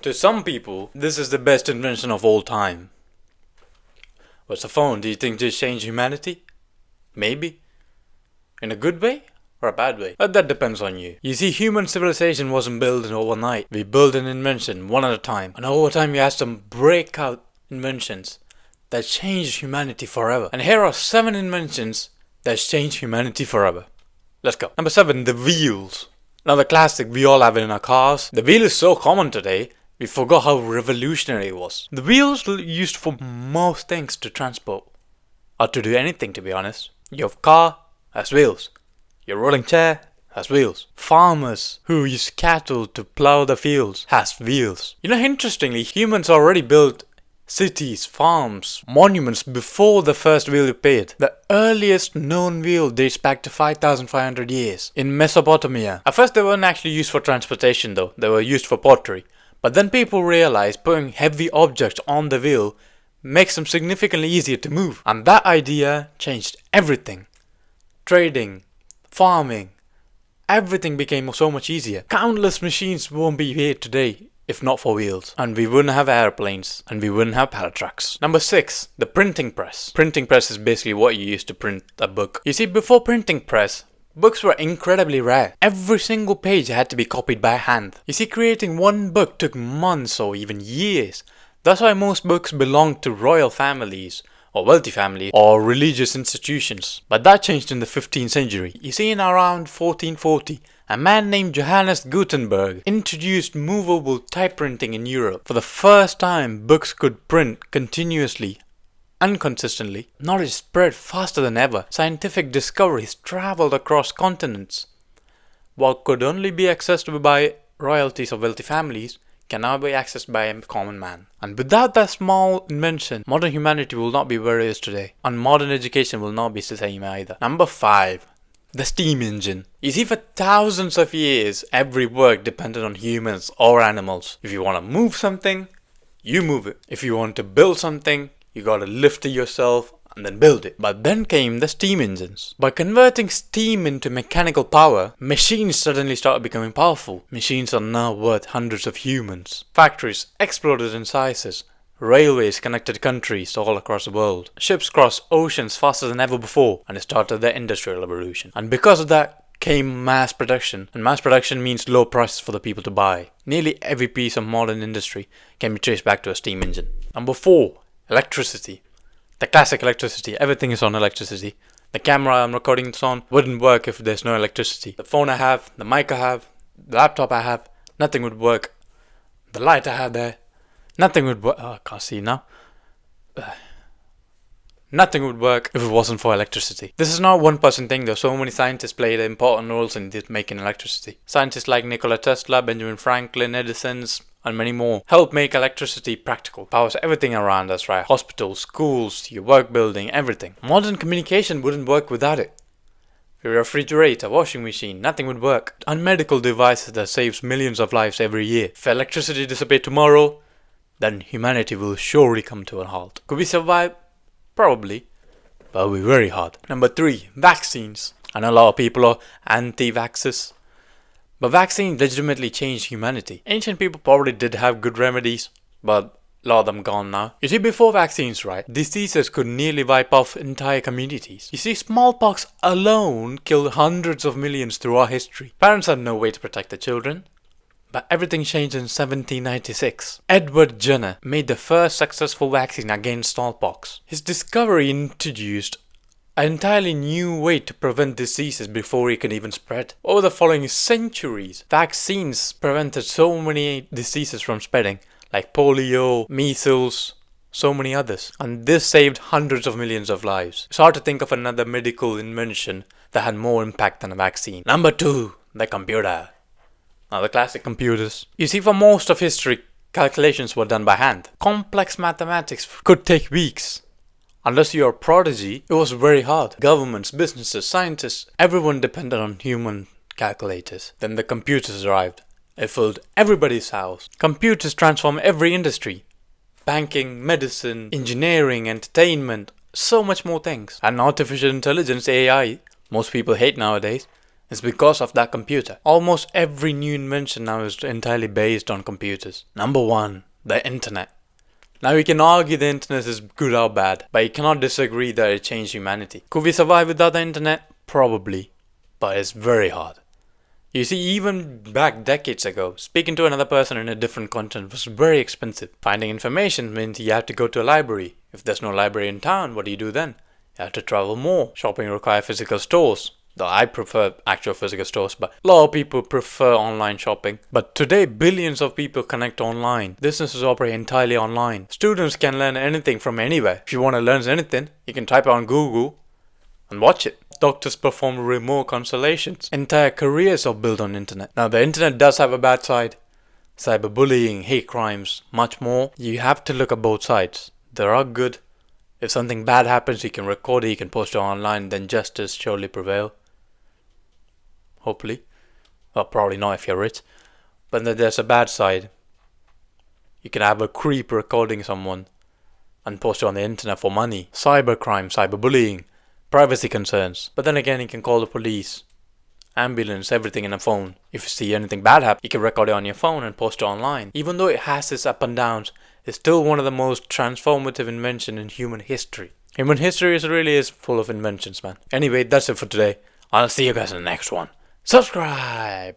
To some people, this is the best invention of all time. What's the phone? Do you think this changed humanity? Maybe. In a good way? Or a bad way? But that depends on you. You see, human civilization wasn't built in overnight. We built an invention one at a time. And over time you had some breakout inventions that changed humanity forever. And here are 7 inventions that changed humanity forever. Let's go. Number 7, the wheels. Now the classic, we all have it in our cars. The wheel is so common today, we forgot how revolutionary it was. The wheels were used for most things to transport. Or to do anything, to be honest. Your car has wheels. Your rolling chair has wheels. Farmers who use cattle to plow the fields has wheels. You know, interestingly, humans already built cities, farms, monuments before the first wheel appeared. The earliest known wheel dates back to 5,500 years in Mesopotamia. At first they weren't actually used for transportation though, they were used for pottery. But then people realized putting heavy objects on the wheel makes them significantly easier to move. And that idea changed everything. Trading, farming, everything became so much easier. Countless machines won't be here today if not for wheels. And we wouldn't have airplanes, and we wouldn't have pallet trucks. Number 6, the printing press. Printing press is basically what you use to print a book. You see, before printing press, books were incredibly rare. Every single page had to be copied by hand. You see, creating one book took months or even years. That's why most books belonged to royal families, or wealthy families, or religious institutions. But that changed in the 15th century. You see, in around 1440, a man named Johannes Gutenberg introduced movable typeprinting in Europe. For the first time, books could print continuously and consistently. Knowledge spread faster than ever. Scientific discoveries traveled across continents. What could only be accessed by royalties or wealthy families can now be accessed by a common man. And without that small invention, modern humanity will not be where it is today. And modern education will not be the same either. Number 5. The steam engine. You see, for thousands of years, every work depended on humans or animals. If you want to move something, you move it. If you want to build something, you gotta lift it yourself and then build it. But then came the steam engines. By converting steam into mechanical power, machines suddenly started becoming powerful. Machines are now worth hundreds of humans. Factories exploded in sizes. Railways connected countries all across the world. Ships crossed oceans faster than ever before, and it started the industrial revolution. And because of that came mass production, and mass production means low prices for the people to buy. Nearly every piece of modern industry can be traced back to a steam engine. Number 4, electricity. The classic electricity. Everything is on electricity. The camera I'm recording this on wouldn't work if there's no electricity. The phone I have, the mic I have, the laptop I have, nothing would work. The light I have there, nothing would work. Oh, I can't see now. Nothing would work if it wasn't for electricity. This is not a one-person thing though. So many scientists played important roles in making electricity. Scientists like Nikola Tesla, Benjamin Franklin, Edison, and many more help make electricity practical. Powers everything around us, right? Hospitals, schools, your work building, everything. Modern communication wouldn't work without it. A refrigerator, washing machine, nothing would work. And medical devices that saves millions of lives every year. If electricity disappeared tomorrow, then humanity will surely come to a halt. Could we survive? Probably, but it'll be very hard. Number 3, vaccines. I know a lot of people are anti-vaxxers, but vaccines legitimately changed humanity. Ancient people probably did have good remedies, but a lot of them gone now. You see, before vaccines, right, diseases could nearly wipe off entire communities. You see, smallpox alone killed hundreds of millions throughout history. Parents had no way to protect their children. But everything changed in 1796. Edward Jenner made the first successful vaccine against smallpox. His discovery introduced an entirely new way to prevent diseases before it could even spread. Over the following centuries, vaccines prevented so many diseases from spreading, like polio, measles, so many others. And this saved hundreds of millions of lives. It's hard to think of another medical invention that had more impact than a vaccine. Number 2, the computer. Now the classic computers. You see, for most of history, calculations were done by hand. Complex mathematics could take weeks. Unless you're a prodigy, it was very hard. Governments, businesses, scientists, everyone depended on human calculators. Then the computers arrived. It filled everybody's house. Computers transformed every industry. Banking, medicine, engineering, entertainment, so much more things. And artificial intelligence, AI, most people hate nowadays, It's because of that computer. Almost every new invention now is entirely based on computers. Number 1, the internet. Now you can argue the internet is good or bad, but you cannot disagree that it changed humanity. Could we survive without the internet? Probably, but it's very hard. You see, even back decades ago, speaking to another person in a different continent was very expensive. Finding information means you have to go to a library. If there's no library in town, what do you do then? You have to travel more. Shopping requires physical stores. Though I prefer actual physical stores, but a lot of people prefer online shopping. But today, billions of people connect online. Businesses operate entirely online. Students can learn anything from anywhere. If you want to learn anything, you can type it on Google and watch it. Doctors perform remote consultations. Entire careers are built on internet. Now the internet does have a bad side. Cyberbullying, hate crimes, much more. You have to look at both sides. There are good. If something bad happens, you can record it, you can post it online, then justice surely prevail. Hopefully. Well, probably not if you're rich. But then there's a bad side. You can have a creep recording someone and post it on the internet for money. Cybercrime, cyberbullying, privacy concerns. But then again, you can call the police, ambulance, everything in a phone. If you see anything bad happen, you can record it on your phone and post it online. Even though it has its up and downs, it's still one of the most transformative inventions in human history. Human history really is full of inventions, man. Anyway, that's it for today. I'll see you guys in the next one. Subscribe!